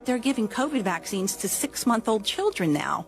They're giving COVID vaccines to 6-month-old children now.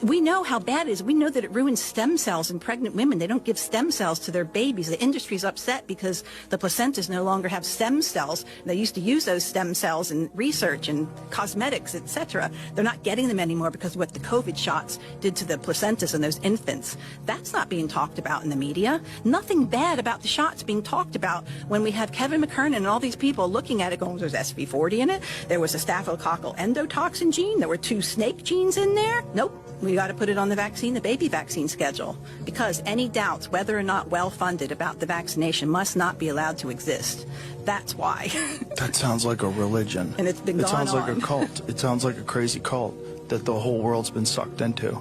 We know how bad it is. We know that it ruins stem cells in pregnant women. They don't give stem cells to their babies. The industry's upset because the placentas no longer have stem cells. They used to use those stem cells in research and cosmetics, etc. They're not getting them anymore because of what the COVID shots did to the placentas and those infants. That's not being talked about in the media. Nothing bad about the shots being talked about when we have Kevin McKernan and all these people looking at it going, there's SV40 in it. There was a staphylococcal endotoxin gene. There were 2 snake genes in there. Nope. We got to put it on the vaccine, the baby vaccine schedule, because any doubts, whether or not well-funded, about the vaccination must not be allowed to exist. That's why. That sounds like a religion. And it's been gone on. It sounds like a cult. It sounds like a crazy cult that the whole world's been sucked into.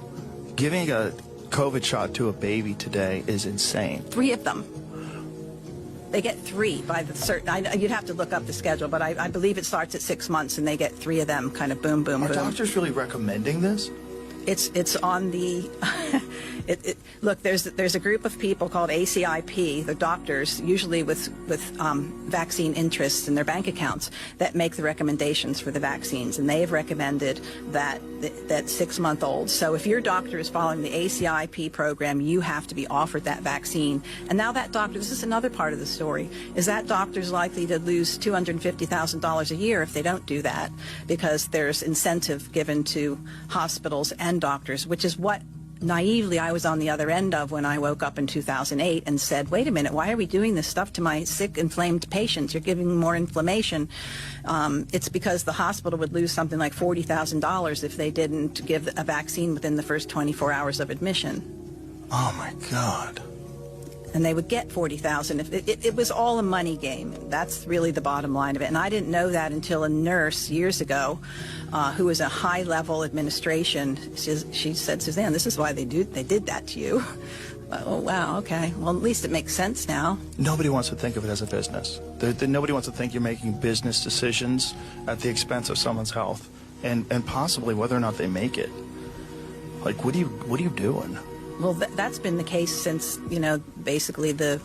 Giving a COVID shot to a baby today is insane. 3 of them. They get 3 by the certain. You'd have to look up the schedule, but I believe it starts at 6 months, and they get 3 of them, kind of boom, boom, Are boom. doctors really recommending this? It's on the look, there's a group of people called ACIP, the doctors, usually with vaccine interests in their bank accounts, that make the recommendations for the vaccines, and they have recommended that 6-month-olds. So if your doctor is following the ACIP program, you have to be offered that vaccine. And now that doctor, this is another part of the story, is that doctor's likely to lose $250,000 a year if they don't do that, because there's incentive given to hospitals and doctors, which is what naively I was on the other end of when I woke up in 2008 and said, wait a minute, why are we doing this stuff to my sick, inflamed patients? You're giving more inflammation. It's because the hospital would lose something like $40,000 if they didn't give a vaccine within the first 24 hours of admission. Oh my God. And they would get $40,000. It was all a money game. That's really the bottom line of it. And I didn't know that until a nurse years ago, who was a high-level administration, she said, Suzanne, this is why they did that to you. Oh, wow, okay. Well, at least it makes sense now. Nobody wants to think of it as a business. Nobody wants to think you're making business decisions at the expense of someone's health and possibly whether or not they make it. Like, what are you doing? Well, that's been the case since, basically the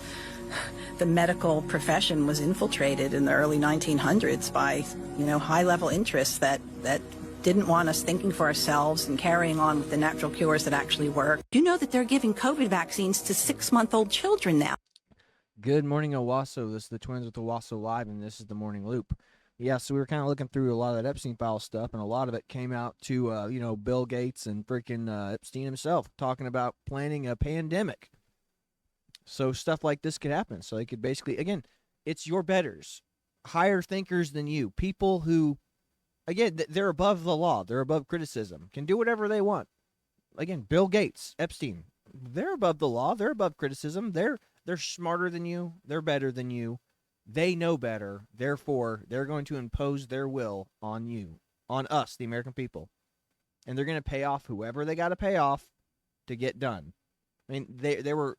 medical profession was infiltrated in the early 1900s by, high-level interests that didn't want us thinking for ourselves and carrying on with the natural cures that actually work. You know that they're giving COVID vaccines to 6-month-old children now. Good morning, Owasso. This is the Twins with Owasso Live, and this is the Morning Loop. Yeah, so we were kind of looking through a lot of that Epstein file stuff, and a lot of it came out to, Bill Gates and freaking Epstein himself talking about planning a pandemic. So stuff like this could happen. So they could basically, again, it's your betters, higher thinkers than you, people who, again, they're above the law, they're above criticism, can do whatever they want. Again, Bill Gates, Epstein, they're above the law, they're above criticism, they're smarter than you, they're better than you. They know better, therefore, they're going to impose their will on you, on us, the American people. And they're going to pay off whoever they got to pay off to get done. I mean, there were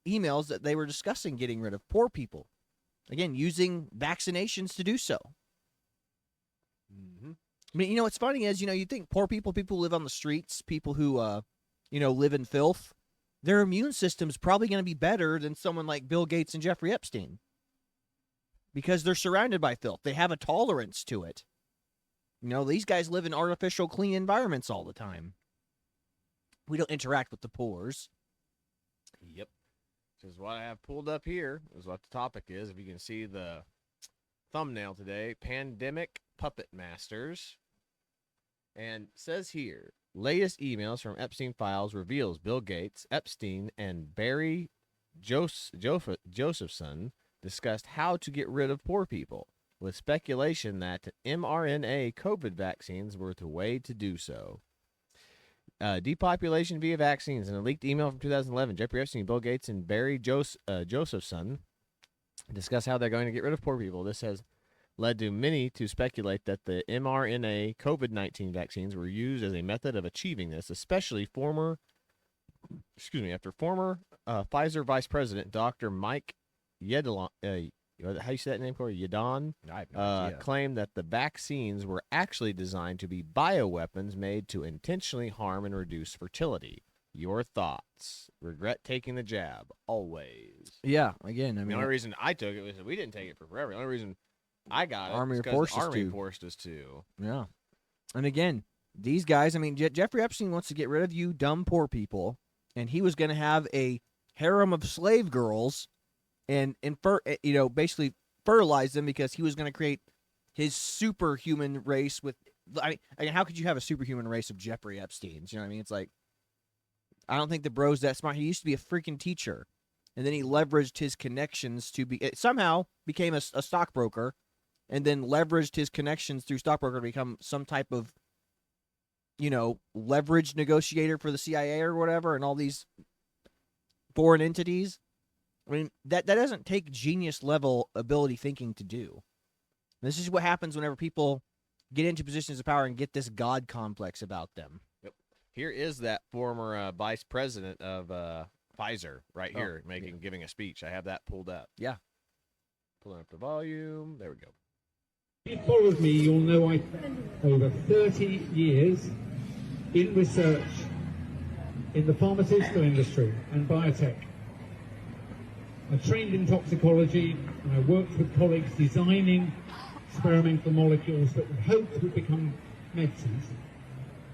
emails that they were discussing getting rid of poor people. Again, using vaccinations to do so. Mm-hmm. I mean, what's funny is, you think poor people who live on the streets, people who, live in filth, their immune system's probably going to be better than someone like Bill Gates and Jeffrey Epstein. Because they're surrounded by filth. They have a tolerance to it. These guys live in artificial clean environments all the time. We don't interact with the pores. Yep. Which is what I have pulled up here, is what the topic is. If you can see the thumbnail today, Pandemic Puppet Masters. And says here, latest emails from Epstein files reveals Bill Gates, Epstein, and Barry Josephson discussed how to get rid of poor people, with speculation that mRNA COVID vaccines were the way to do so. Depopulation via vaccines. In a leaked email from 2011, Jeffrey Epstein, Bill Gates, and Barry Josephson discuss how they're going to get rid of poor people. This has led to many to speculate that the mRNA COVID-19 vaccines were used as a method of achieving this, especially after former Pfizer Vice President Dr. Mike Yedlon, how you say that name, Corey? Yadon, claimed that the vaccines were actually designed to be bioweapons made to intentionally harm and reduce fertility. Your thoughts? Regret taking the jab, always. Yeah, again, The only reason I took it was we didn't take it for forever. The only reason I got it was because the Army forced us to. Yeah. And again, these guys, I mean, Jeffrey Epstein wants to get rid of you dumb poor people, and he was going to have a harem of slave girls and basically fertilize them because he was going to create his superhuman race with. I mean, how could you have a superhuman race of Jeffrey Epsteins? You know what I mean? It's like, I don't think the bro's that smart. He used to be a freaking teacher, and then he leveraged his connections to somehow became a stockbroker, and then leveraged his connections through stockbroker to become some type of, leverage negotiator for the CIA or whatever, and all these foreign entities. I mean, that doesn't take genius level ability thinking to do. This is what happens whenever people get into positions of power and get this God complex about them. Yep. Here is that former vice president of Pfizer right here giving a speech. I have that pulled up. Yeah. Pulling up the volume. There we go. If you followed me, you'll know I over 30 years in research in the pharmaceutical industry and biotech. I trained in toxicology and I worked with colleagues designing experimental molecules that we hoped would become medicines.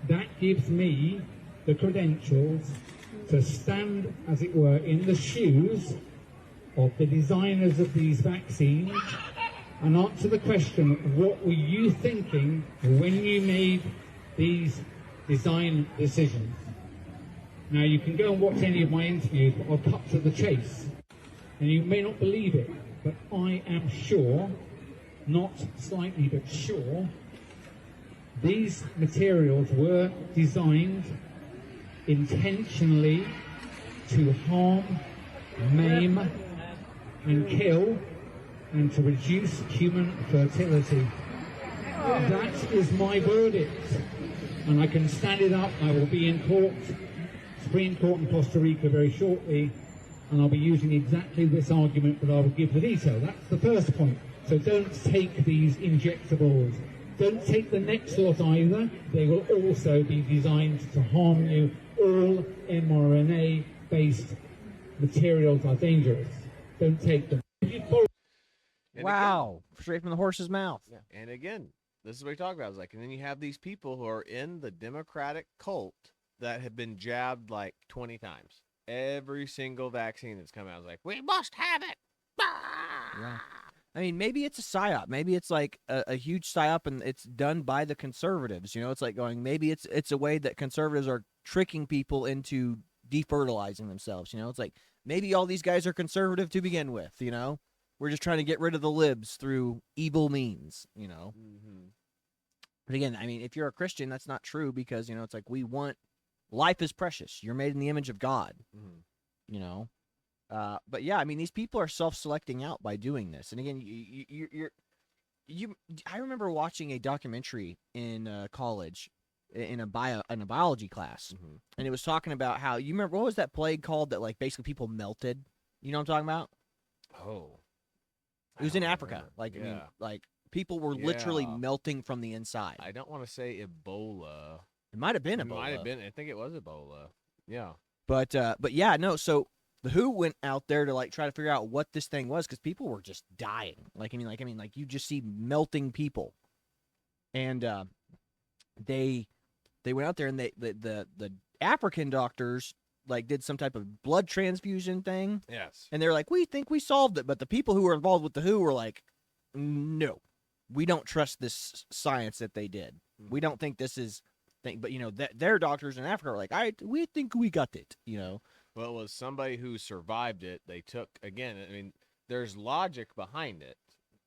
That gives me the credentials to stand, as it were, in the shoes of the designers of these vaccines and answer the question, what were you thinking when you made these design decisions? Now, you can go and watch any of my interviews, but I'll cut to the chase. And you may not believe it, but I am sure, not slightly, but sure, these materials were designed intentionally to harm, maim, and kill, and to reduce human fertility. That is my verdict, and I can stand it up. I will be in court, Supreme Court in Costa Rica very shortly, and I'll be using exactly this argument, but I will give the detail. That's the first point. So don't take these injectables. Don't take the next lot either. They will also be designed to harm you. All mRNA-based materials are dangerous. Don't take them. Wow. Straight from the horse's mouth. Yeah. And again, this is what we talk about. It's like, and then you have these people who are in the Democratic cult that have been jabbed like 20 times. Every single vaccine that's come out is like, we must have it. Yeah. I mean, maybe it's a psyop. Maybe it's like a huge psyop, and it's done by the conservatives. It's like going, maybe it's a way that conservatives are tricking people into defertilizing themselves. It's like, maybe all these guys are conservative to begin with. We're just trying to get rid of the libs through evil means. Mm-hmm. But again, I mean, if you're a Christian, that's not true, because it's like, life is precious. You're made in the image of God. Mm-hmm. But yeah, I mean, these people are self-selecting out by doing this. And again, I remember watching a documentary in college in a biology class, mm-hmm. and it was talking about how, you remember, what was that plague called that like basically people melted? You know what I'm talking about? Oh, it was in Africa. Remember. Like, yeah. I mean, like people were literally melting from the inside. I don't want to say Ebola. It might have been Ebola. It might have been. I think it was Ebola. Yeah. But yeah, no. So the WHO went out there to like try to figure out what this thing was, because people were just dying. Like you just see melting people, and they went out there, and the African doctors like did some type of blood transfusion thing. Yes. And they're like, we think we solved it, but the people who were involved with the WHO were like, no, we don't trust this science that they did. We don't think this is thing. But their doctors in Africa are like, we think we got it. Well, it was somebody who survived it. They took, again, I mean, there's logic behind it.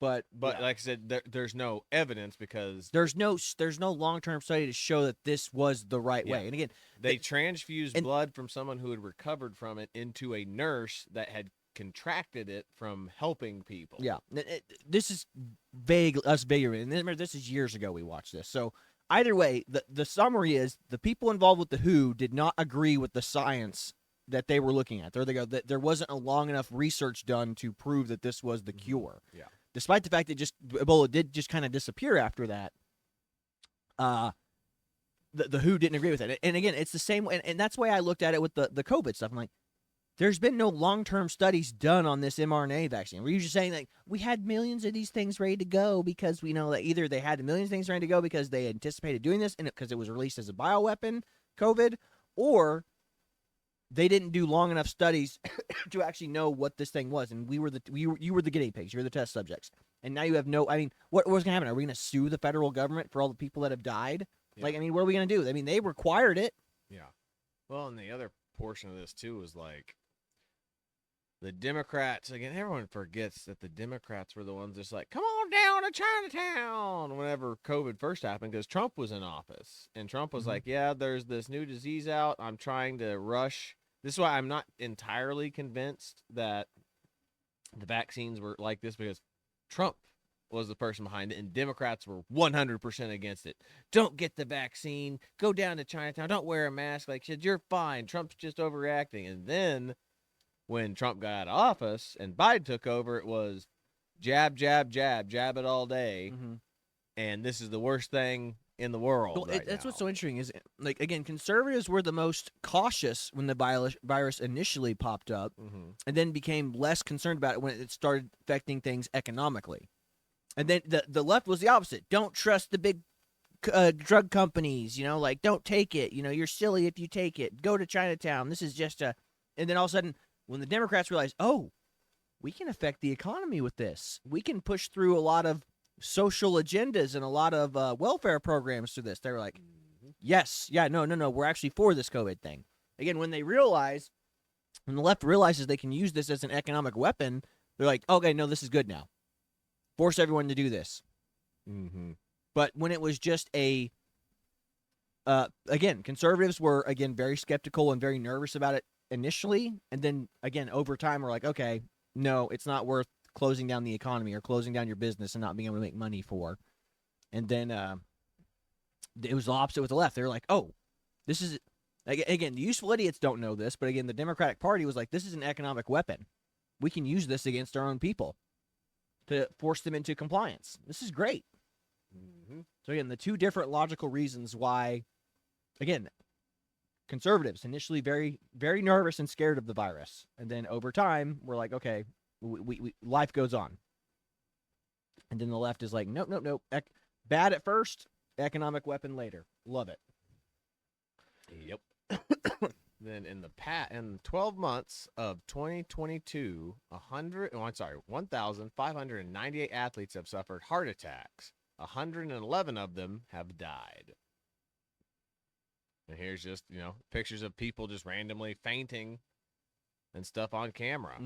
But yeah. Like I said, there's no evidence, because there's no long-term study to show that this was the right way. And again, they transfused blood from someone who had recovered from it into a nurse that had contracted it from helping people. Yeah. This is vague, and remember, this is years ago we watched this. So either way, the summary is the people involved with the WHO did not agree with the science that they were looking at. There they go. That there wasn't a long enough research done to prove that this was the cure. Yeah. Despite the fact that Ebola did just kind of disappear after that, the WHO didn't agree with it. And again, it's the same way, and that's why I looked at it with the COVID stuff. I'm like, there's been no long-term studies done on this mRNA vaccine. Were you just saying like we had millions of these things ready to go because we know that either they had millions of things ready to go because they anticipated doing this and because it was released as a bioweapon, COVID, or they didn't do long enough studies to actually know what this thing was, and you were the guinea pigs, you were the test subjects, and now you have no. I mean, what's going to happen? Are we going to sue the federal government for all the people that have died? Yeah. Like, I mean, what are we going to do? I mean, they required it. Yeah. Well, and the other portion of this too is like the Democrats. Again, everyone forgets that the Democrats were the ones just like, come on down to Chinatown whenever COVID first happened, because Trump was in office, and Trump was like, yeah, there's this new disease out. I'm trying to rush. This is why I'm not entirely convinced that the vaccines were like this, because Trump was the person behind it, and Democrats were 100% against it. Don't get the vaccine. Go down to Chinatown. Don't wear a mask. Like, shit, you're fine. Trump's just overreacting. And then when Trump got out of office and Biden took over, it was jab, jab, jab, jab it all day. And this is the worst thing in the world. Well, right that's now. what's so interesting is, like, again, conservatives were the most cautious when the virus initially popped up, and then became less concerned about it when it started affecting things economically. And then the left was the opposite. Don't trust the big drug companies, like, don't take it. You're silly if you take it. Go to Chinatown. This is just a... And then all of a sudden, when the Democrats realized, oh, we can affect the economy with this. We can push through a lot of social agendas and a lot of welfare programs through this. They were like, yes, yeah, no, we're actually for this COVID thing. Again, when the left realizes they can use this as an economic weapon, they're like, okay, no, this is good now. Force everyone to do this. But when it was just again, conservatives were, again, very skeptical and very nervous about it initially. And then, again, over time, we're like, okay, no, it's not worth closing down the economy or closing down your business and not being able to make money for. And then it was the opposite with the left. They were like, oh, this is, again, the useful idiots don't know this, but again, the Democratic Party was like, this is an economic weapon. We can use this against our own people to force them into compliance. This is great. So again, the two different logical reasons why, again, conservatives initially very, very nervous and scared of the virus, and then over time we're like, okay, we life goes on. And then the left is like, nope. Bad at first, economic weapon later. Love it. Yep. Then in 12 months of 2022, 1,598 athletes have suffered heart attacks. 111 of them have died. And here's just, pictures of people just randomly fainting and stuff on camera.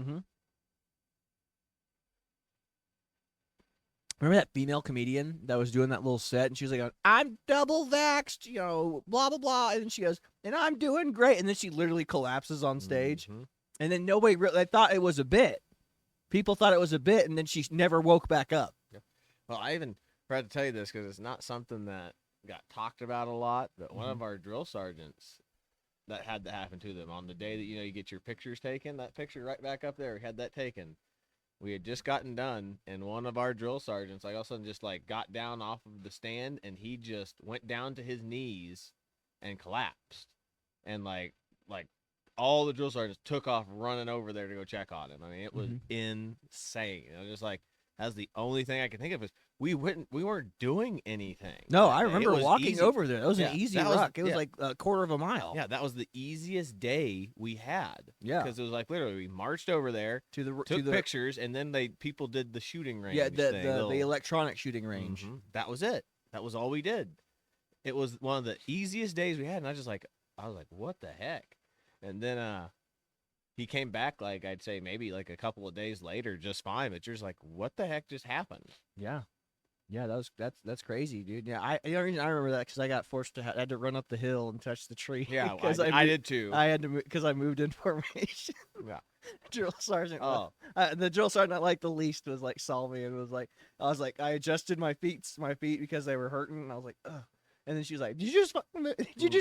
Remember that female comedian that was doing that little set, and she was like, I'm double vaxxed, blah, blah, blah. And then she goes, and I'm doing great. And then she literally collapses on stage. And then nobody they thought it was a bit. People thought it was a bit, and then she never woke back up. Yep. Well, I even tried to tell you this because it's not something that got talked about a lot, but one of our drill sergeants, that had that happen to them on the day that, you get your pictures taken, that picture right back up there, we had that taken. We had just gotten done, and one of our drill sergeants, all of a sudden, just got down off of the stand, and he just went down to his knees and collapsed. And all the drill sergeants took off running over there to go check on him. I mean, it was insane. Just that's the only thing I can think of is we weren't doing anything. No, I remember walking easy. over there. That was an easy ruck. It was like a quarter of a mile. Yeah, that was the easiest day we had. Yeah, because it was literally we marched over there, took pictures, and then people did the shooting range. Yeah, the electronic shooting range. That was it. That was all we did. It was one of the easiest days we had, and I was like, what the heck? And then he came back, I'd say maybe a couple of days later, just fine. But you're just like, what the heck just happened? Yeah. Yeah, that's crazy, dude. Yeah, I remember that because I got forced to had to run up the hill and touch the tree. Yeah, I did too. I had to because I moved in formation. Yeah, drill sergeant. Oh, the drill sergeant I liked the least was saw me and was like, I adjusted my feet because they were hurting, and I was like, ugh. And then she was like, did you just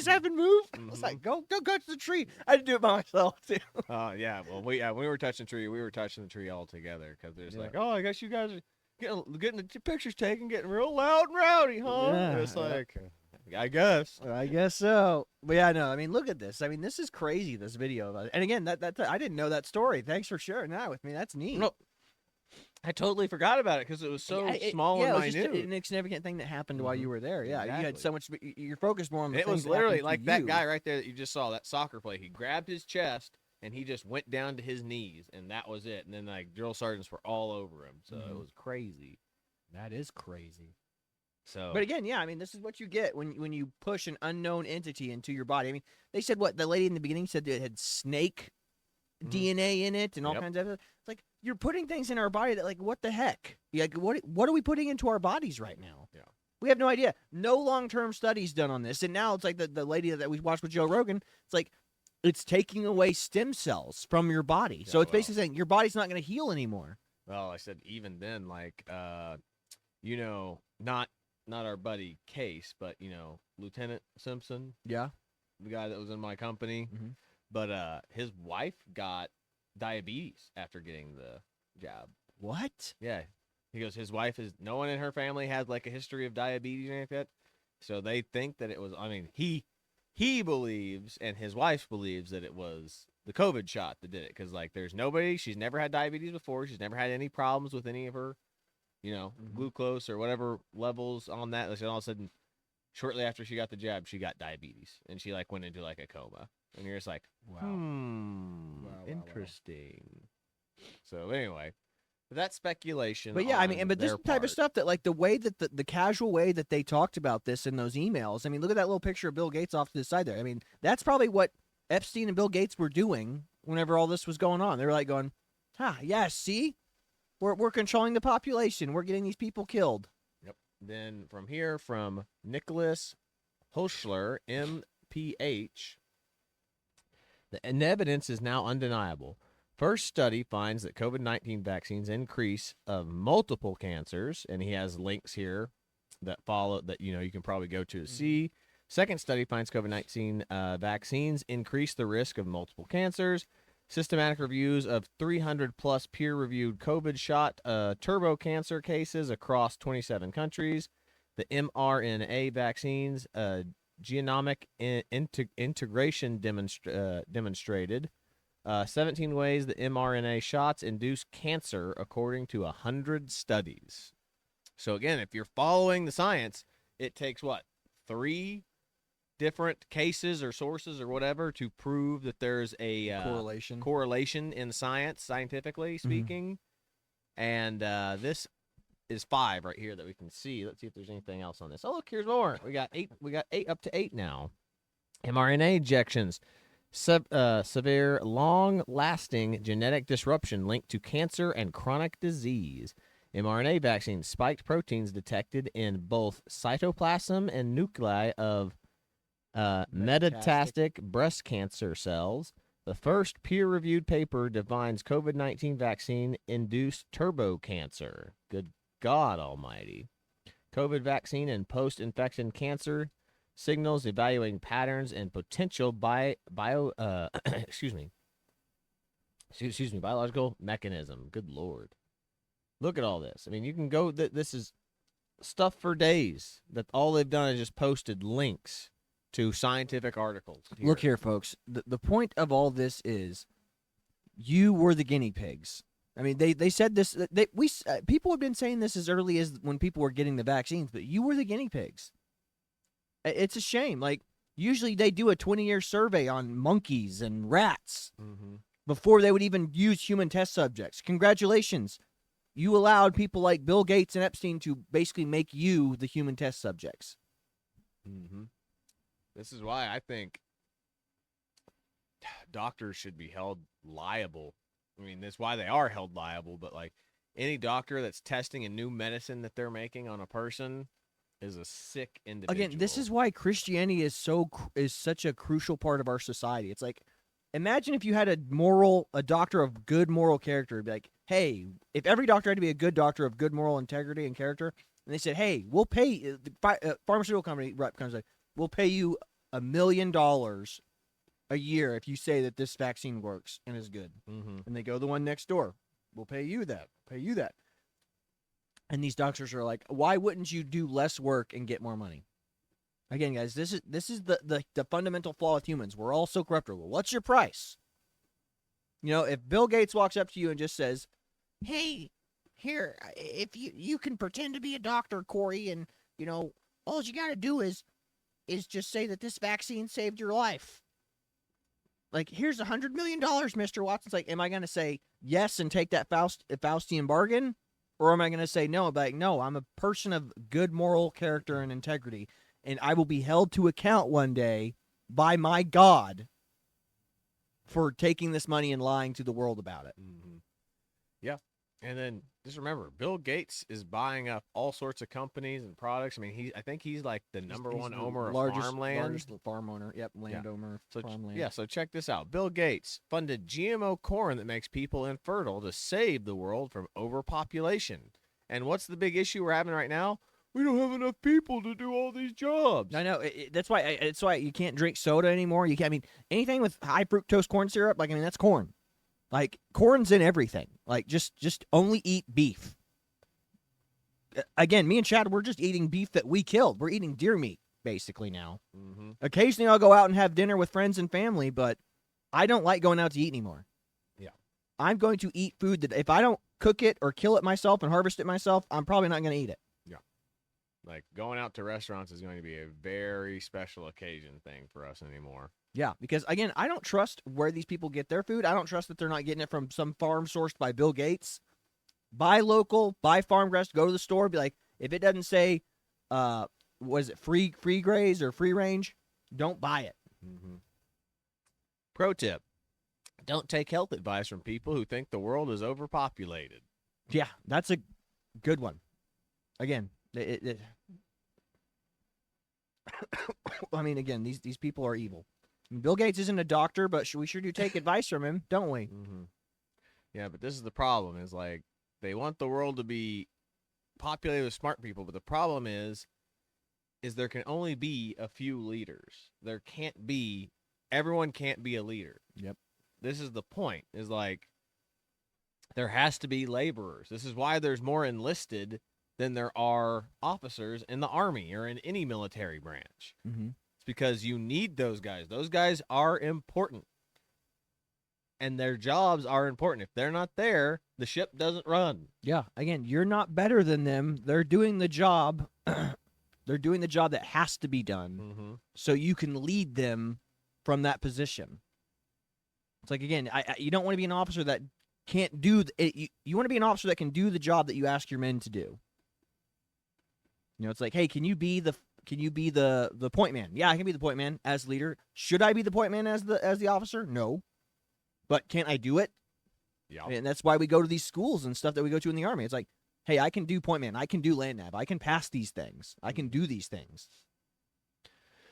have to move? I was like, go touch the tree. I had to do it by myself too. Yeah. Well, we were touching the tree. We were touching the tree all together because there's I guess you guys are getting the pictures taken, getting real loud and rowdy, huh? Yeah, It's I guess. I guess so. But yeah, no, I mean, look at this. I mean, this is crazy, this video. And again, that I didn't know that story. Thanks for sharing that with me. That's neat. No, I totally forgot about it because it was so small yeah, and it was minute. just an insignificant thing that happened while you were there. Yeah, you had Exactly. so much. You're focused more on the It things was that literally happened like to that you. guy right there that you just saw, that soccer play. He grabbed his chest and he just went down to his knees, and that was it. And then like drill sergeants were all over him, so it was crazy. That is crazy. So, But again, yeah, I mean, this is what you get when you push an unknown entity into your body. I mean, they said what the lady in the beginning said that it had snake DNA in it and all Yep. kinds of. It's like you're putting things in our body that, like, what the heck? Like, what are we putting into our bodies right now? Yeah. We have no idea. No long-term studies done on this, and now it's like the lady that we watched with Joe Rogan. It's like it's taking away stem cells from your body, so Yeah, it's basically saying your body's not going to heal anymore. well, I said even then, like, not our buddy Case, but Lieutenant Simpson, Yeah. the guy that was in my company, Mhm. but his wife got diabetes after getting the jab. What? Yeah. He goes, his wife no one in her family has like a history of diabetes or anything like that. So they think that it was, I mean, he believes and his wife believes that it was the COVID shot that did it. Cause like there's nobody, she's never had diabetes before. She's never had any problems with any of her, glucose or whatever levels on that. And all of a sudden, shortly after she got the jab, she got diabetes and she like went into like a coma. And you're just like, Wow. wow. Interesting. So anyway, that's speculation. But yeah, I mean, on but this their type of part. stuff that, like, the way that the casual way that they talked about this in those emails. I mean, look at that little picture of Bill Gates off to the side there. I mean, that's probably what Epstein and Bill Gates were doing whenever all this was going on. They were like going, yeah, see, we're controlling the population. We're getting these people killed. Yep. Then from here, from Nicholas Hochschler, MPH, the evidence is now undeniable. First study finds that COVID-19 vaccines increase of multiple cancers, and he has links here that follow that you can probably go to see. Second study finds COVID-19 vaccines increase the risk of multiple cancers. Systematic reviews of 300-plus peer-reviewed COVID shot turbo cancer cases across 27 countries. The mRNA vaccines genomic integration demonstrated 17 ways that mRNA shots induce cancer according to 100 studies. So again, if you're following the science, it takes what? 3 different cases or sources or whatever to prove that there's a correlation in science, scientifically speaking. And this is 5 right here that we can see. Let's see if there's anything else on this. Oh, look, here's more. We got 8 up to 8 now. mRNA injections. Severe, long-lasting genetic disruption linked to cancer and chronic disease. mRNA vaccines spiked proteins detected in both cytoplasm and nuclei of metastatic breast cancer cells. The first peer-reviewed paper defines COVID-19 vaccine-induced turbo cancer. Good God Almighty. COVID vaccine and post-infection cancer signals evaluating patterns and potential biological mechanism. Good Lord. Look at all this. I mean, you can go, this is stuff for days that all they've done is just posted links to scientific articles. Look here, folks. The point of all this is you were the guinea pigs. I mean, they said this. People have been saying this as early as when people were getting the vaccines, but you were the guinea pigs. It's a shame. Like, usually they do a 20-year survey on monkeys and rats before they would even use human test subjects. Congratulations. You allowed people like Bill Gates and Epstein to basically make you the human test subjects. This is why I think doctors should be held liable. I mean, that's why they are held liable, but like any doctor that's testing a new medicine that they're making on a person is a sick individual. Again, this is why Christianity is such a crucial part of our society. It's like, imagine if you had a doctor of good moral character. It'd be like, hey, if every doctor had to be a good doctor of good moral integrity and character, and they said, hey, we'll pay, the pharmaceutical company rep comes like, we'll pay you $1 million a year if you say that this vaccine works and is good. And they go the one next door, we'll pay you that. And these doctors are like, why wouldn't you do less work and get more money? Again, guys, this is the fundamental flaw with humans. We're all so corruptible. What's your price? You know, if Bill Gates walks up to you and just says, "Hey, here, if you can pretend to be a doctor, Corey, and you know, all you got to do is just say that this vaccine saved your life. Like, here's $100 million, Mr. Watson's like, am I going to say yes and take that Faustian bargain? Or am I going to say no? Like, no, I'm a person of good moral character and integrity, and I will be held to account one day by my God for taking this money and lying to the world about it. Mm-hmm. Yeah. And then just remember, Bill Gates is buying up all sorts of companies and products. I mean, I think he's like the number one owner of farmland. Largest farm owner. Yep, landowner. So, farmland. yeah, so check this out. Bill Gates funded GMO corn that makes people infertile to save the world from overpopulation. And what's the big issue we're having right now? We don't have enough people to do all these jobs. I know. That's why you can't drink soda anymore. You can't. I mean, anything with high fructose corn syrup, like, I mean, that's corn. Like, corn's in everything. Like, just only eat beef. Again, me and Chad, we're just eating beef that we killed. We're eating deer meat, basically, now. Mm-hmm. Occasionally, I'll go out and have dinner with friends and family, but I don't like going out to eat anymore. Yeah. I'm going to eat food that if I don't cook it or kill it myself and harvest it myself, I'm probably not going to eat it. Yeah. Like, going out to restaurants is going to be a very special occasion thing for us anymore. Yeah, because, again, I don't trust where these people get their food. I don't trust that they're not getting it from some farm sourced by Bill Gates. Buy local, buy farm grass, go to the store, be like, if it doesn't say, was it free graze or free range, don't buy it. Mm-hmm. Pro tip, don't take health advice from people who think the world is overpopulated. Yeah, that's a good one. Again, I mean, again, these people are evil. Bill Gates isn't a doctor, but we sure do take advice from him, don't we? Mm-hmm. Yeah, but this is the problem, is like, they want the world to be populated with smart people, but the problem is there can only be a few leaders. Everyone can't be a leader. Yep. This is the point, is like, there has to be laborers. This is why there's more enlisted than there are officers in the Army or in any military branch. Mm-hmm. It's because you need those guys. Those guys are important. And their jobs are important. If they're not there, the ship doesn't run. Yeah. Again, you're not better than them. They're doing the job. They're doing the job that has to be done. Mm-hmm. So you can lead them from that position. It's like, again, you don't want to be an officer that can't do it. You want to be an officer that can do the job that you ask your men to do. You know, it's like, hey, can you be the point man? Yeah, I can be the point man as leader. Should I be the point man as the officer? No. But can't I do it? Yeah. And that's why we go to these schools and stuff that we go to in the Army. It's like, hey, I can do point man. I can do land nav. I can pass these things. I can do these things.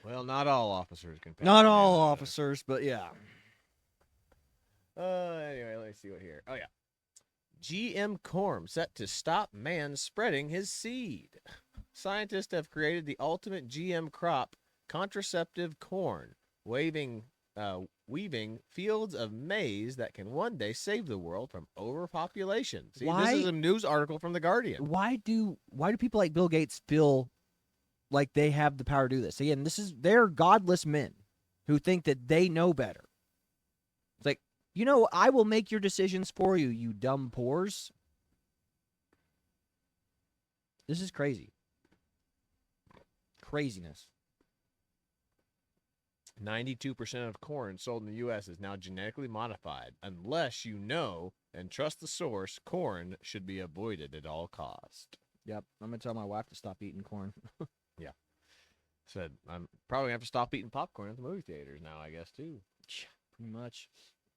Well, not all officers can pass. Not all officers, but yeah. Anyway, let's see what here. Oh, yeah. GM corn set to stop man spreading his seed. Scientists have created the ultimate GM crop, contraceptive corn, weaving fields of maize that can one day save the world from overpopulation. See, Why? This is a news article from The Guardian. Why do people like Bill Gates feel like they have the power to do this? Again, they're godless men who think that they know better. It's like, I will make your decisions for you, you dumb pores. This is crazy. Craziness. 92% of corn sold in the U.S. is now genetically modified. Unless you know and trust the source, corn should be avoided at all costs. Yep, I'm gonna tell my wife to stop eating corn. Yeah. Said I'm probably gonna have to stop eating popcorn at the movie theaters now, I guess, too. Pretty much.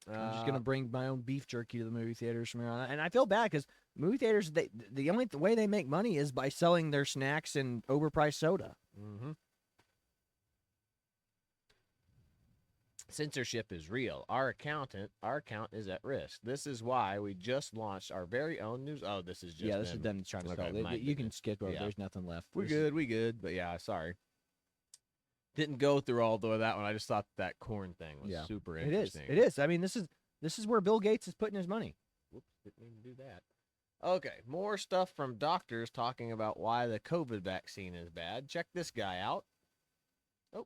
I'm just gonna bring my own beef jerky to the movie theaters from here on, and I feel bad because movie theaters, the only way they make money is by selling their snacks and overpriced soda. Mm-hmm. Censorship is real. Our account is at risk. This is why we just launched our very own news. Oh, this is just this is them trying to sell it. You can skip over. Yeah. There's nothing left. We good. But yeah, sorry. Didn't go through all of that one. I just thought that corn thing was super interesting. It is. I mean, this is where Bill Gates is putting his money. Whoops, didn't mean to do that. Okay, more stuff from doctors talking about why the COVID vaccine is bad. Check this guy out.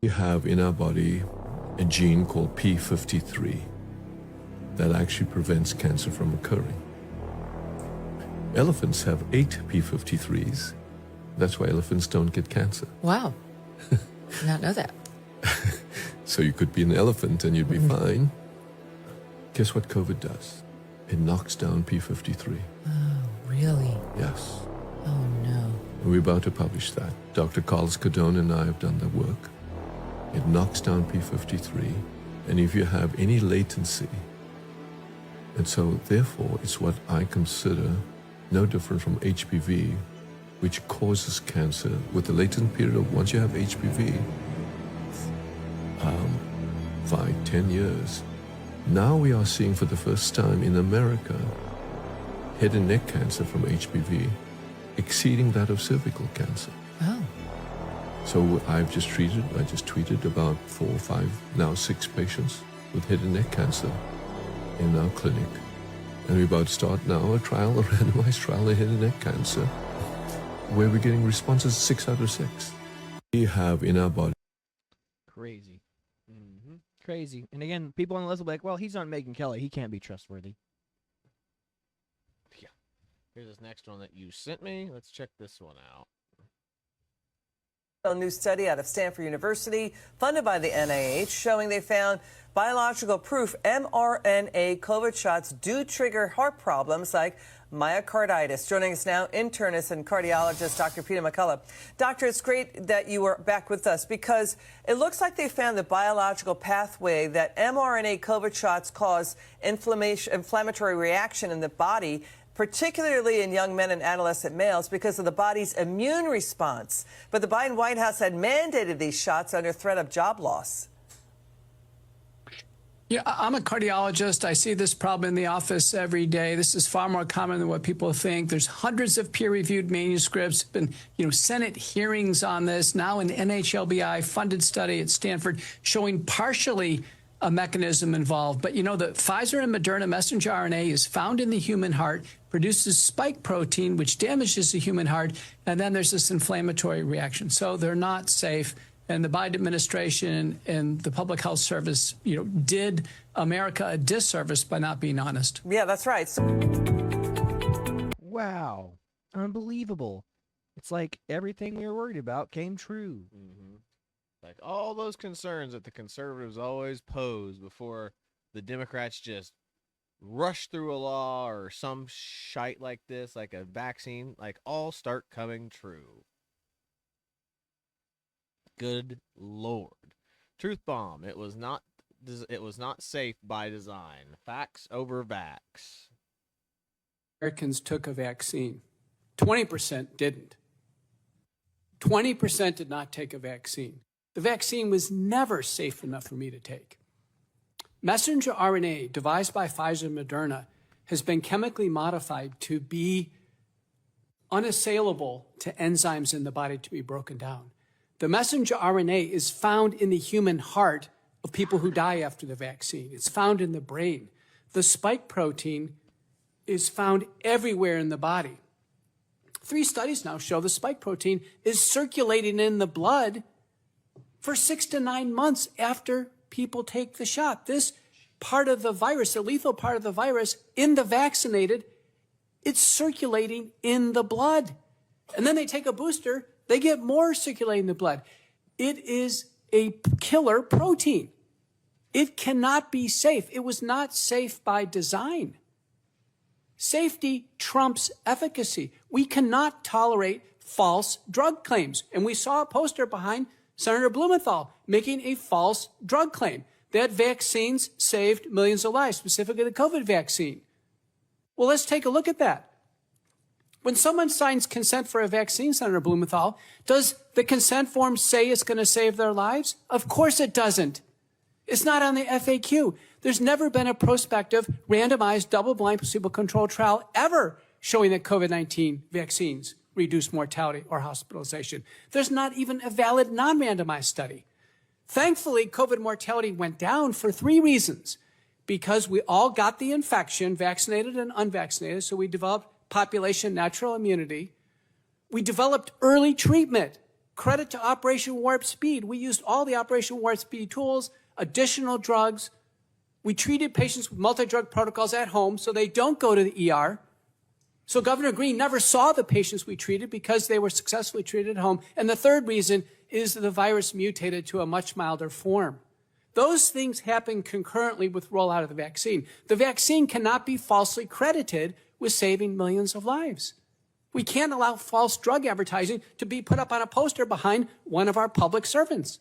We have in our body a gene called P53 that actually prevents cancer from occurring. Elephants have 8 P53s. That's why elephants don't get cancer. Wow. Did not know that. So you could be an elephant and you'd be fine. Guess what COVID does? It knocks down P53. Oh, really? Yes. Oh, no. We're about to publish that. Dr. Carlos Cardone and I have done the work. It knocks down P53, and if you have any latency, and so therefore it's what I consider no different from HPV, which causes cancer with the latent period of once you have HPV, 5, 10 years. Now we are seeing for the first time in America head and neck cancer from HPV exceeding that of cervical cancer. Oh. So I just tweeted about 4 or 5, now 6 patients with head and neck cancer in our clinic. And we're about to start now a trial, a randomized trial in head and neck cancer, where we're getting responses 6 out of 6. We have in our body. Crazy. Crazy. And again, people on the list will be like, well, he's not Megyn Kelly. He can't be trustworthy. Yeah. Here's this next one that you sent me. Let's check this one out. A new study out of Stanford University, funded by the NIH, showing they found biological proof mRNA COVID shots do trigger heart problems like myocarditis. Joining us now, internist and cardiologist Dr. Peter McCullough. Doctor, it's great that you are back with us because it looks like they found the biological pathway that mRNA COVID shots cause inflammatory reaction in the body, particularly in young men and adolescent males, because of the body's immune response. But the Biden White House had mandated these shots under threat of job loss. Yeah, I'm a cardiologist. I see this problem in the office every day. This is far more common than what people think. There's hundreds of peer-reviewed manuscripts, been, Senate hearings on this, now an NHLBI-funded study at Stanford showing partially a mechanism involved. But, the Pfizer and Moderna messenger RNA is found in the human heart, produces spike protein, which damages the human heart, and then there's this inflammatory reaction. So they're not safe. And the Biden administration and the Public Health Service, did America a disservice by not being honest. Yeah, that's right. Wow. Unbelievable. It's like everything we were worried about came true. Mm-hmm. Like all those concerns that the conservatives always pose before the Democrats just rush through a law or some shite like this, like a vaccine, like all start coming true. Good Lord. Truth bomb. It was not safe by design. Facts over vax. Americans took a vaccine. 20% didn't. 20% did not take a vaccine. The vaccine was never safe enough for me to take. Messenger RNA, devised by Pfizer and Moderna, has been chemically modified to be unassailable to enzymes in the body to be broken down. The messenger RNA is found in the human heart of people who die after the vaccine. It's found in the brain. The spike protein is found everywhere in the body. 3 studies now show the spike protein is circulating in the blood for 6 to 9 months after people take the shot. This part of the virus, the lethal part of the virus, in the vaccinated, it's circulating in the blood. And then they take a booster, they get more circulating in the blood. It is a killer protein. It cannot be safe. It was not safe by design. Safety trumps efficacy. We cannot tolerate false drug claims. And we saw a poster behind Senator Blumenthal making a false drug claim that vaccines saved millions of lives, specifically the COVID vaccine. Well, let's take a look at that. When someone signs consent for a vaccine, Senator Blumenthal, does the consent form say it's going to save their lives? Of course it doesn't. It's not on the FAQ. There's never been a prospective, randomized, double-blind, placebo-controlled trial ever showing that COVID-19 vaccines reduce mortality or hospitalization. There's not even a valid non-randomized study. Thankfully, COVID mortality went down for 3 reasons. Because we all got the infection, vaccinated and unvaccinated, so we developed population natural immunity. We developed early treatment. Credit to Operation Warp Speed. We used all the Operation Warp Speed tools, additional drugs. We treated patients with multi-drug protocols at home so they don't go to the ER. So Governor Green never saw the patients we treated because they were successfully treated at home. And the third reason is that the virus mutated to a much milder form. Those things happen concurrently with rollout of the vaccine. The vaccine cannot be falsely credited with saving millions of lives. We can't allow false drug advertising to be put up on a poster behind one of our public servants.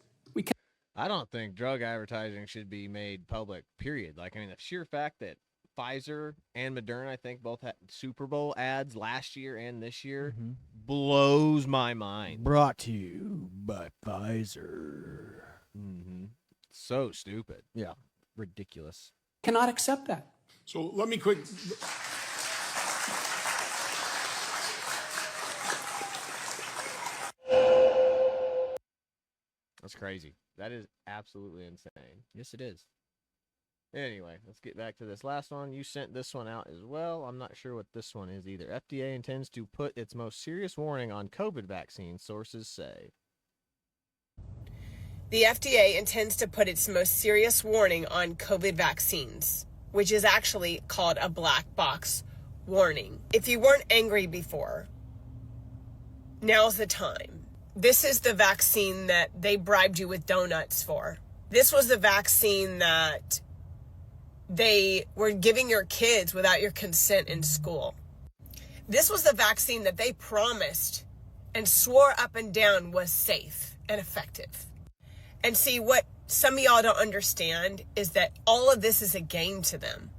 I don't think drug advertising should be made public, period. Like, I mean, the sheer fact that Pfizer and Moderna, I think, both had Super Bowl ads last year and this year blows my mind. Brought to you by Pfizer. So stupid. Yeah, ridiculous. Cannot accept that. So let me quick. That's crazy. That is absolutely insane. Yes, it is. Anyway, let's get back to this last one. You sent this one out as well. I'm not sure what this one is either. FDA intends to put its most serious warning on COVID vaccines, sources say. The FDA intends to put its most serious warning on COVID vaccines, which is actually called a black box warning. If you weren't angry before, now's the time. This is the vaccine that they bribed you with donuts for. This was the vaccine that they were giving your kids without your consent in school. This was the vaccine that they promised and swore up and down was safe and effective. And see, what some of y'all don't understand is that all of this is a game to them.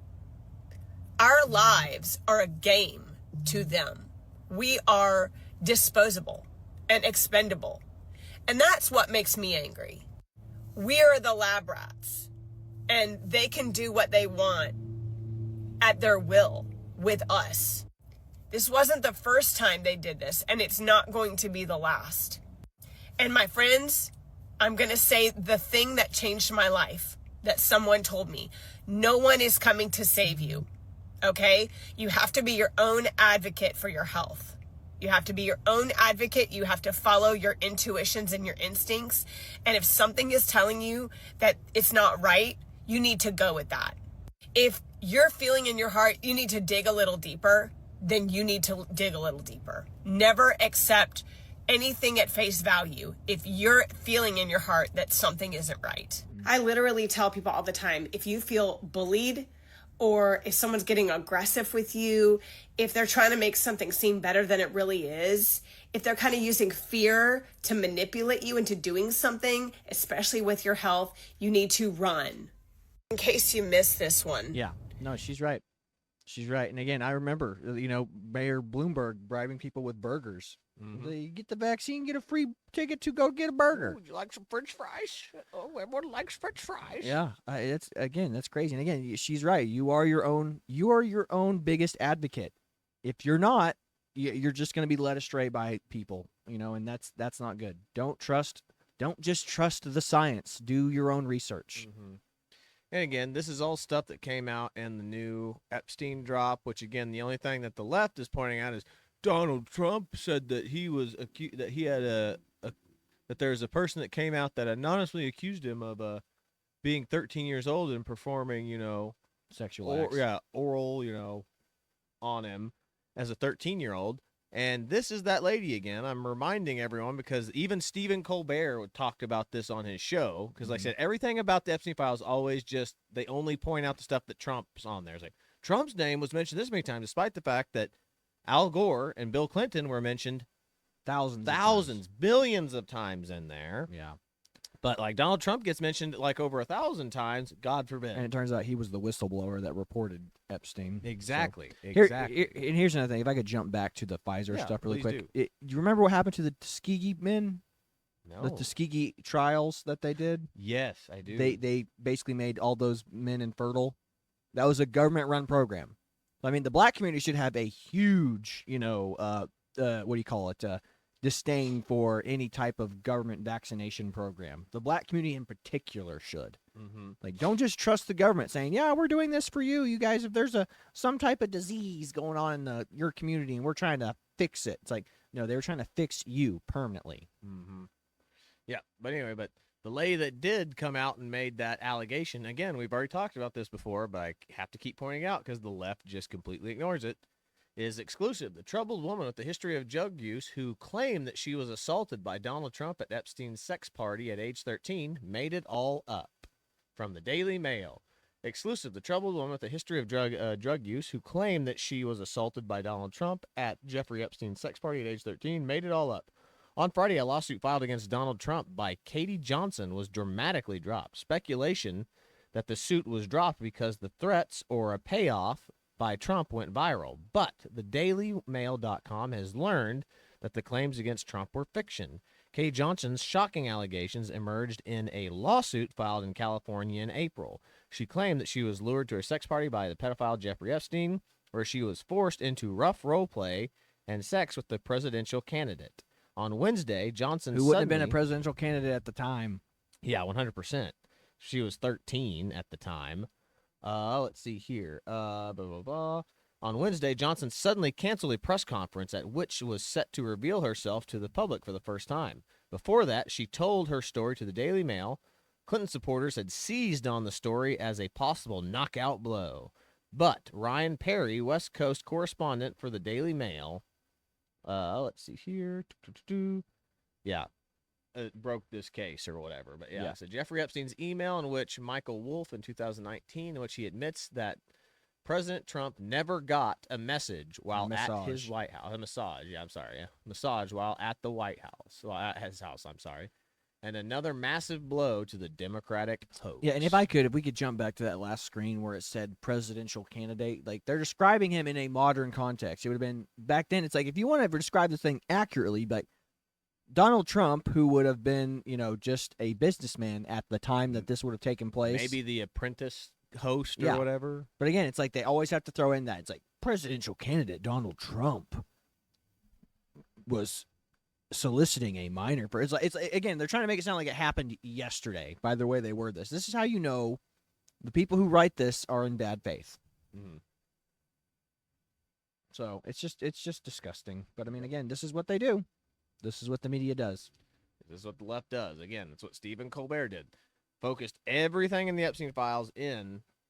Our lives are a game to them. We are disposable and expendable. And that's what makes me angry. We are the lab rats, and they can do what they want at their will with us. This wasn't the first time they did this, and it's not going to be the last. And my friends, I'm going to say the thing that changed my life, that someone told me. No one is coming to save you, okay? You have to be your own advocate for your health. You have to be your own advocate. You have to follow your intuitions and your instincts. And if something is telling you that it's not right, you need to go with that. If you're feeling in your heart you need to dig a little deeper, then you need to dig a little deeper. Never accept anything at face value if you're feeling in your heart that something isn't right. I literally tell people all the time, if you feel bullied, or if someone's getting aggressive with you, if they're trying to make something seem better than it really is, if they're kind of using fear to manipulate you into doing something, especially with your health, you need to run. In case you missed this one. Yeah, no, she's right. She's right. And again, I remember, Mayor Bloomberg bribing people with burgers. You get the vaccine, get a free ticket to go get a burger. Would you like some French fries? Oh, everyone likes French fries. Yeah, that's crazy. And again, she's right. You are your own biggest advocate. If you're not, you're just going to be led astray by people, and that's not good. Don't just trust the science. Do your own research. And again, this is all stuff that came out in the new Epstein drop, which again, the only thing that the left is pointing out is Donald Trump said that he was that he had that there's a person that came out that anonymously accused him of being 13 years old and performing, Sexual acts. oral, on him as a 13-year-old. And this is that lady again. I'm reminding everyone because even Stephen Colbert talked about this on his show. Because like I said, everything about the Epstein files always they only point out the stuff that Trump's on there. It's like Trump's name was mentioned this many times, despite the fact that Al Gore and Bill Clinton were mentioned thousands, billions of times in there. Yeah. But like Donald Trump gets mentioned like over 1,000 times, God forbid. And it turns out he was the whistleblower that reported Epstein. Exactly. So, Exactly. And here's another thing. If I could jump back to the Pfizer Yeah, stuff really please quick. do. You remember what happened to the Tuskegee men? No. The Tuskegee trials that they did? Yes, I do. They basically made all those men infertile. That was a government-run program. I mean, the black community should have a huge, what do you call it, disdain for any type of government vaccination program. The black community in particular should. Like, don't just trust the government saying, yeah, we're doing this for you. You guys, if there's some type of disease going on in your community and we're trying to fix it. It's like, No, they were trying to fix you permanently. Mm-hmm. Yeah, but anyway, but the lady that did come out and made that allegation, again, we've already talked about this before, but I have to keep pointing out because the left just completely ignores it, is exclusive. The troubled woman with the history of drug use who claimed that she was assaulted by Donald Trump at Epstein's sex party at age 13 made it all up. From the Daily Mail. Exclusive. The troubled woman with a history of drug use who claimed that she was assaulted by Donald Trump at Jeffrey Epstein's sex party at age 13 made it all up. On Friday, a lawsuit filed against Donald Trump by Katie Johnson was dramatically dropped. Speculation that the suit was dropped because the threats or a payoff by Trump went viral. But the DailyMail.com has learned that the claims against Trump were fiction. Katie Johnson's shocking allegations emerged in a lawsuit filed in California in April. She claimed that she was lured to a sex party by the pedophile Jeffrey Epstein, where she was forced into rough role play and sex with the presidential candidate. On Wednesday, Johnson Who wouldn't have been a presidential candidate at the time. Yeah, 100%. She was 13 at the time. Let's see here. Blah, blah, blah. On Wednesday, Johnson suddenly canceled a press conference at which was set to reveal herself to the public for the first time. Before that, she told her story to the Daily Mail. Clinton supporters had seized on the story as a possible knockout blow. But Ryan Perry, West Coast correspondent for the Daily Mail, let's see here. Yeah, broke this case or whatever. But yeah, so Jeffrey Epstein's email in which Michael Wolff in 2019, in which he admits that President Trump never got a message while at his White House. A massage. Yeah, I'm sorry. Yeah. Massage while at the White House. Well, at his house, I'm sorry. And another massive blow to the Democratic hoax. Yeah, and if we could jump back to that last screen where it said presidential candidate, like they're describing him in a modern context. It would have been, back then, it's like, if you want to describe this thing accurately, like Donald Trump, who would have been, just a businessman at the time that this would have taken place. Maybe the Apprentice host or whatever. But again, it's like they always have to throw in that. It's like presidential candidate Donald Trump was soliciting a minor for it's again, they're trying to make it sound like it happened yesterday by the way they word this. This is how you know the people who write this are in bad faith. Mm-hmm. So it's just disgusting. But I mean, again, this is what they do. This is what the media does. This is what the left does. Again, that's what Stephen Colbert did. Focused everything in the Epstein files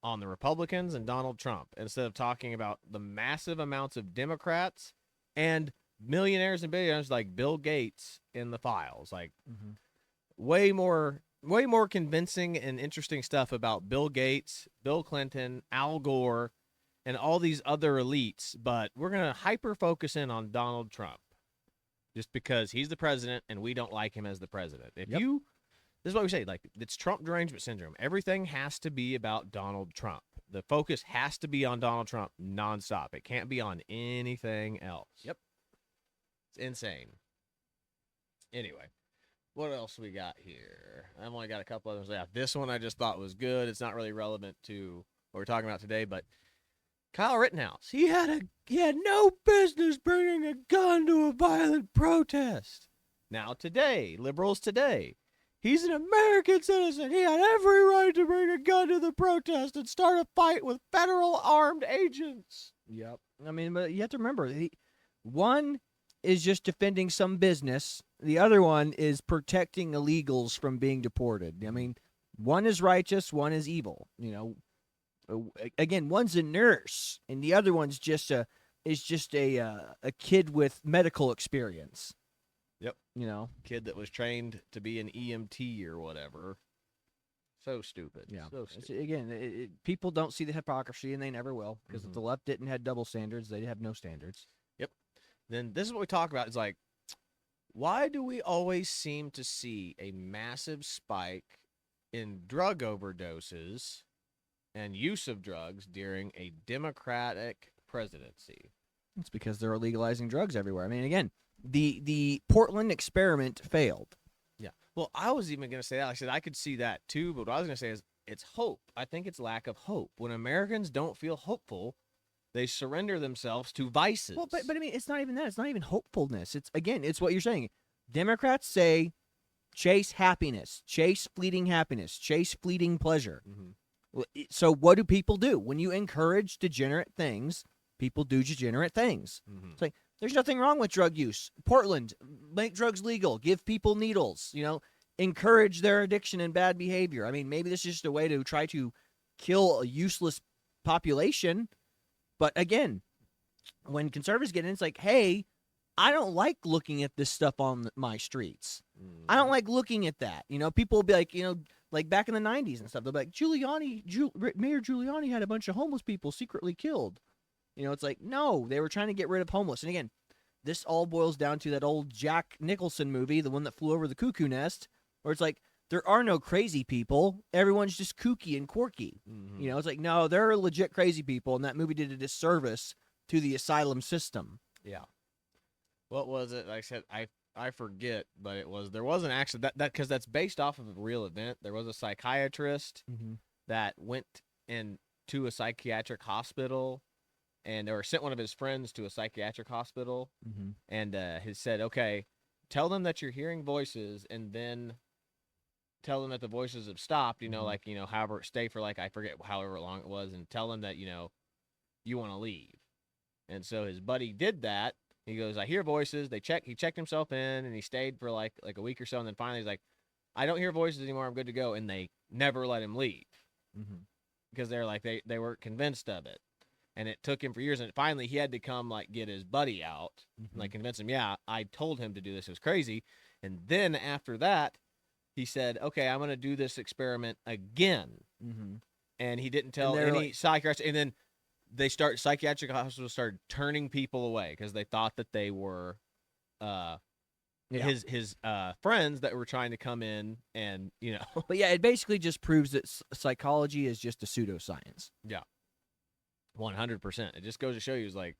on the Republicans and Donald Trump instead of talking about the massive amounts of Democrats and millionaires and billionaires like Bill Gates in the files. Like way more convincing and interesting stuff about Bill Gates, Bill Clinton, Al Gore, and all these other elites. But we're going to hyper focus in on Donald Trump just because he's the president and we don't like him as the president. This is what we say, like, it's Trump derangement syndrome. Everything has to be about Donald Trump. The focus has to be on Donald Trump nonstop. It can't be on anything else. Yep. It's insane. Anyway, what else we got here? I've only got a couple others left. This one I just thought was good. It's not really relevant to what we're talking about today, but Kyle Rittenhouse, he had no business bringing a gun to a violent protest. Now today, liberals today, he's an American citizen. He had every right to bring a gun to the protest and start a fight with federal armed agents. Yep. I mean, but you have to remember, one is just defending some business. The other one is protecting illegals from being deported. I mean, one is righteous, one is evil. Again, one's a nurse, and the other one's just a kid with medical experience. Yep. Kid that was trained to be an EMT or whatever. So stupid. Yeah. So stupid. Again, people don't see the hypocrisy, and they never will, because if the left didn't have double standards, they'd have no standards. Yep. Then this is what we talk about. It's like, why do we always seem to see a massive spike in drug overdoses and use of drugs during a Democratic presidency? It's because they're legalizing drugs everywhere. I mean, again, the Portland experiment failed. Yeah. Well, I was even going to say that. I said I could see that too, but what I was going to say is it's hope. I think it's lack of hope. When Americans don't feel hopeful, they surrender themselves to vices. Well, but I mean, it's not even that. It's not even hopefulness. It's what you're saying. Democrats say chase happiness, chase fleeting happiness, chase fleeting pleasure. So what do people do? When you encourage degenerate things, people do degenerate things. It's like, There's nothing wrong with drug use. Portland, make drugs legal. Give people needles. You know, encourage their addiction and bad behavior. I mean, maybe this is just a way to try to kill a useless population. But again, when conservatives get in, it's like, hey, I don't like looking at this stuff on my streets. I don't like looking at that. You know, people will be like, you know, like back in the 90s and stuff, they'll be like, Mayor Giuliani had a bunch of homeless people secretly killed. You know, it's like, no, they were trying to get rid of homeless. And again, this all boils down to that old Jack Nicholson movie, the one that flew over the cuckoo nest, where it's like, there are no crazy people. Everyone's just kooky and quirky. You know, it's like, no, there are legit crazy people, and that movie did a disservice to the asylum system. Yeah. What was it? Like I said, I forget, but there was an actually that because that's based off of a real event. There was a psychiatrist that went to a psychiatric hospital or sent one of his friends to a psychiatric hospital and he said, okay, tell them that you're hearing voices and then tell them that the voices have stopped, you know, like, you know, stay for like, I forget however long it was, and tell them that, you know, you want to leave. And so his buddy did that. He goes, I hear voices. He checked himself in and he stayed for like a week or so. And then finally he's like, I don't hear voices anymore. I'm good to go. And they never let him leave because they're like, they weren't convinced of it. And it took him for years. And finally he had to come like get his buddy out and like convince him. Yeah, I told him to do this. It was crazy. And then after that, he said, okay, I'm going to do this experiment again. And he didn't tell any psychiatrist. And then psychiatric hospitals started turning people away because they thought that they were his friends that were trying to come in and, you know. But yeah, it basically just proves that psychology is just a pseudoscience. Yeah. 100%. It just goes to show you, is like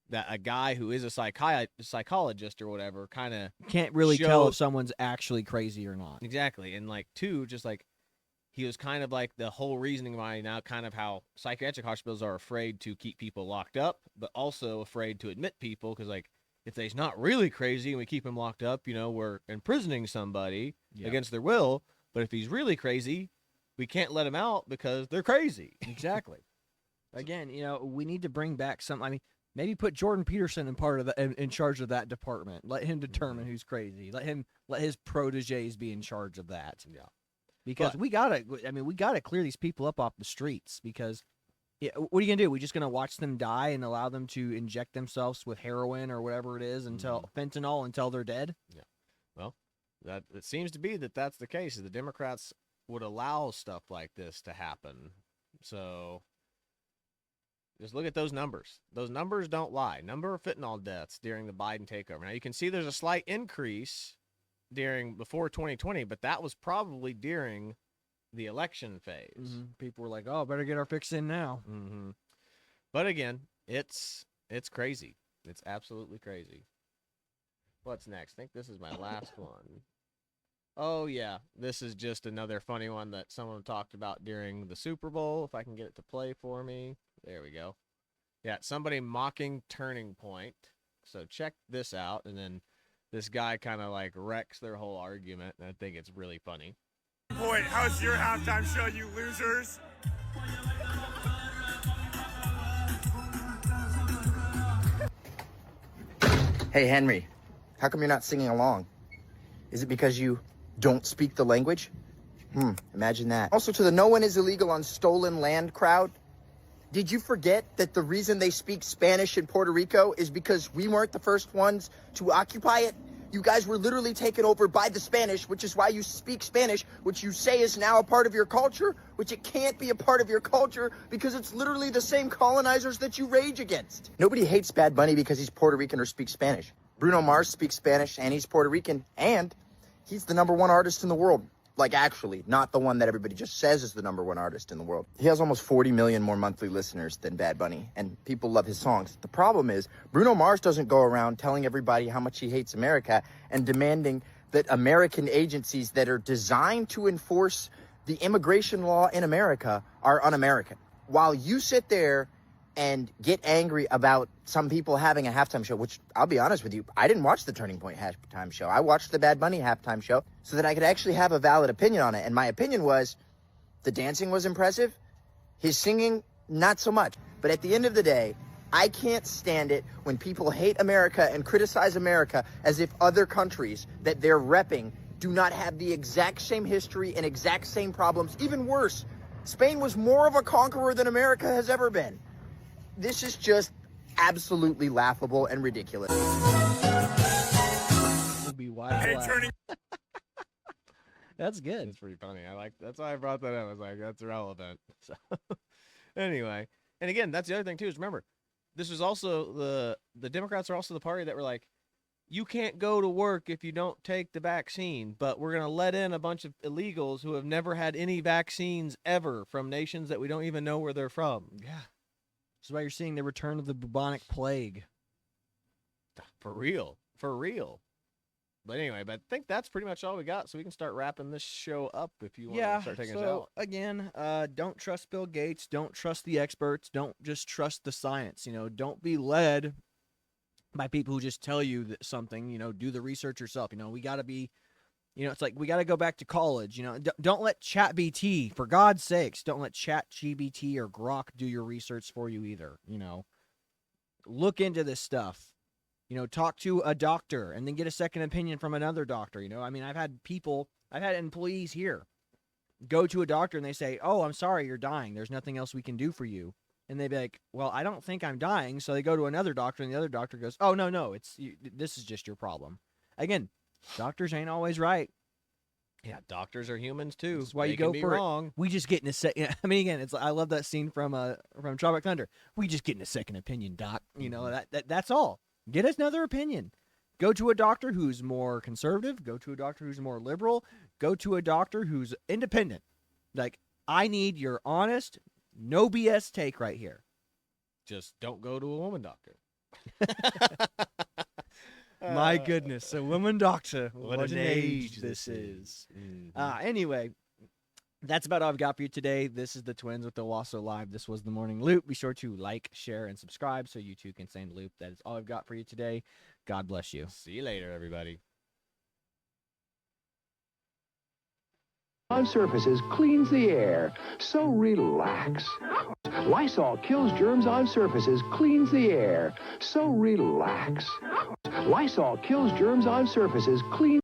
that a guy who is a psychologist or whatever kind of can't really tell if someone's actually crazy or not. Exactly. And like, two, just like, he was kind of like the whole reasoning behind now kind of how psychiatric hospitals are afraid to keep people locked up, but also afraid to admit people because, like, if they's not really crazy and we keep him locked up, you know, we're imprisoning somebody against their will. But if he's really crazy, we can't let him out because they're crazy. Exactly. Again, you know, we need to bring back I mean, maybe put Jordan Peterson in charge of that department. Let him determine who's crazy. Let his proteges be in charge of that. Yeah. Because we gotta clear these people up off the streets. Because what are you gonna do? We just gonna watch them die and allow them to inject themselves with heroin or whatever it is fentanyl until they're dead? Yeah. Well, it seems to be that's the case. The Democrats would allow stuff like this to happen. So just look at those numbers. Those numbers don't lie. Number of fentanyl deaths during the Biden takeover. Now you can see there's a slight increase before 2020, but that was probably during the election phase. People were like, oh, better get our fix in now. But again, it's crazy. It's absolutely crazy. What's next? I think this is my last one. Oh yeah, this is just another funny one that someone talked about during the Super Bowl. If I can get it to play for me. There we go. Yeah, somebody mocking Turning Point. So check this out, and then this guy kind of like wrecks their whole argument, and I think it's really funny. Point, how's your halftime show, you losers? Hey, Henry, how come you're not singing along? Is it because you don't speak the language? Imagine that. Also, to the no one is illegal on stolen land crowd, did you forget that the reason they speak Spanish in Puerto Rico is because we weren't the first ones to occupy it? You guys were literally taken over by the Spanish, which is why you speak Spanish, which you say is now a part of your culture, which it can't be a part of your culture because it's literally the same colonizers that you rage against. Nobody hates Bad Bunny because he's Puerto Rican or speaks Spanish. Bruno Mars speaks Spanish and he's Puerto Rican, and he's the #1 artist in the world. Like, actually, not the one that everybody just says is the #1 artist in the world. He has almost 40 million more monthly listeners than Bad Bunny, and people love his songs. The problem is, Bruno Mars doesn't go around telling everybody how much he hates America and demanding that American agencies that are designed to enforce the immigration law in America are un-American. While you sit there and get angry about some people having a halftime show, which I'll be honest with you, I didn't watch the Turning Point halftime show. I watched the Bad Bunny halftime show so that I could actually have a valid opinion on it. And my opinion was the dancing was impressive. His singing, not so much. But at the end of the day, I can't stand it when people hate America and criticize America as if other countries that they're repping do not have the exact same history and exact same problems. Even worse, Spain was more of a conqueror than America has ever been. This is just absolutely laughable and ridiculous. Will be wide Hey, black. turning. That's good. It's pretty funny. That's why I brought that up. I was like, that's relevant. So anyway, and again, that's the other thing too, is remember, this was also the Democrats are also the party that were like, you can't go to work if you don't take the vaccine, but we're going to let in a bunch of illegals who have never had any vaccines ever from nations that we don't even know where they're from. Yeah. This is why you're seeing the return of the bubonic plague. For real. For real. But anyway, but I think that's pretty much all we got, so we can start wrapping this show up if you want to start taking us out. Again, don't trust Bill Gates. Don't trust the experts. Don't just trust the science. Don't be led by people who just tell you that something. Do the research yourself. We got to be, it's like we got to go back to college. Don't let ChatGPT, for God's sakes, don't let ChatGPT or Grok do your research for you either. Look into this stuff. Talk to a doctor and then get a second opinion from another doctor. I've had employees here go to a doctor and they say, "Oh, I'm sorry, you're dying. There's nothing else we can do for you." And they'd be like, "Well, I don't think I'm dying." So they go to another doctor and the other doctor goes, "Oh, no, this is just your problem." Again, doctors ain't always right. Yeah, doctors are humans too. That's why They you go can be for wrong. it. We just get in a second. Again, I love that scene from Tropic Thunder. We just get in a second opinion, doc. That's all. Get us another opinion. Go to a doctor who's more conservative. Go to a doctor who's more liberal. Go to a doctor who's independent. Like, I need your honest, no BS take right here. Just don't go to a woman doctor. My goodness, a woman doctor. What an age this is. Anyway, that's about all I've got for you today. This is the Twins with the Owasso Live. This was the Morning Loop. Be sure to like, share, and subscribe so you too can stay in the loop. That is all I've got for you today. God bless you. See you later, everybody. On surfaces cleans the air, so relax. Lysol kills germs on surfaces, cleans the air, so relax. Lysol kills germs on surfaces, cleans